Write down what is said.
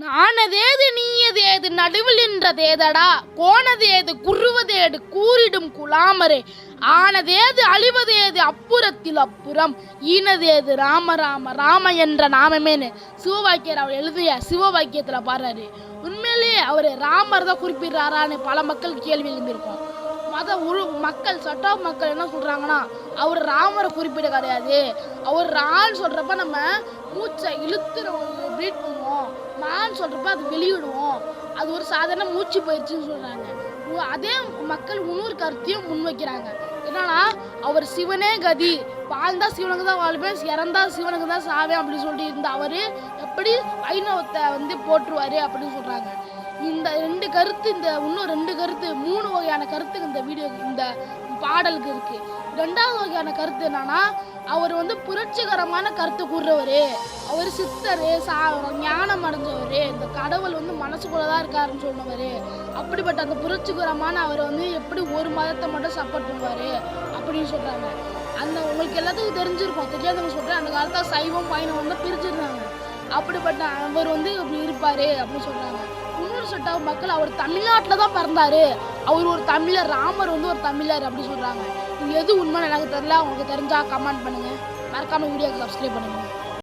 நானதேது நீயதேது நடுவில் நின்றதேதடா கோணதேது குறுவதேடு கூறிடும் குலாமரே ஆனதேது அழிவதேது அப்புறத்தில் அப்புறம் ஈனதேது ராம ராம ராம என்ற நாமமேனு சிவவாக்கியர் அவர் எழுதிய சிவவாக்கியத்தில் பாடுறாரு. உண்மையிலேயே அவர் ராமர் தான் குறிப்பிடுறாரான்னு பல மக்கள் கேள்வி எழுந்திருக்கும். மக்கள் சட்ட மக்கள் என்ன சொல்றாங்கன்னா அவர் ராமரை குறிப்பிட கிடையாது, அவர் ரான்னு சொல்றப்ப நம்ம மூச்சை இழுத்து ப்ரீத் பண்ணுவோம், மான்னு சொல்றப்ப அது வெளியிடுவோம், அது ஒரு சாதாரண மூச்சு பயிற்சின்னு சொல்றாங்க. அதே மக்கள் இன்னொரு கருத்தையும் முன்வைக்கிறாங்க. என்னன்னா அவர் சிவனே கதி, வாழ்ந்தா சிவனுக்கு தான் வாழ்வேன், இறந்தா சிவனுக்கு தான் சாவேன் அப்படின்னு சொல்லிட்டு இருந்த அவரு எப்படி வைணவத்தை போற்றுவாரு அப்படின்னு சொல்றாங்க. இந்த ரெண்டு கருத்து, இன்னும் ரெண்டு கருத்து, 3 வகையான கருத்து இந்த பாடலுக்கு இருக்கு. 2வது வகையான கருத்து என்னன்னா அவர் புரட்சிகரமான கருத்து கூறுறவரு, அவர் சித்தரு, ஞானம் அடைஞ்சவரு, இந்த கடவுள் மனசுக்குள்ளதான் இருக்காருன்னு சொன்னவரு. அப்படிப்பட்ட அந்த புரட்சிகரமான அவர் எப்படி ஒரு மதத்தை மட்டும் சப்போர்ட் பண்ணுவாரு அப்படின்னு சொல்றாங்க. உங்களுக்கு எல்லாத்துக்கும் தெரிஞ்சிருக்கும், தெரியாதவங்க சொல்றேன், அந்த காலத்துல சைவம் வைணவம் பிரிச்சிருந்தாங்க. அப்படிப்பட்ட அவர் இப்படி இருப்பாரு அப்படின்னு சொல்றாங்க. இன்னொரு சட்ட மக்கள் அவர் தமிழ்நாட்டில் தான் பிறந்தாரு, அவர் ஒரு தமிழர், ராமர் ஒரு தமிழர் அப்படி சொல்றாங்க. இது எது உண்மைன்னு எனக்கு தெரியல. உங்களுக்கு தெரிஞ்சா கமெண்ட் பண்ணுங்க, மறக்காம வீடியோக்கு சப்ஸ்கிரைப் பண்ணுங்க.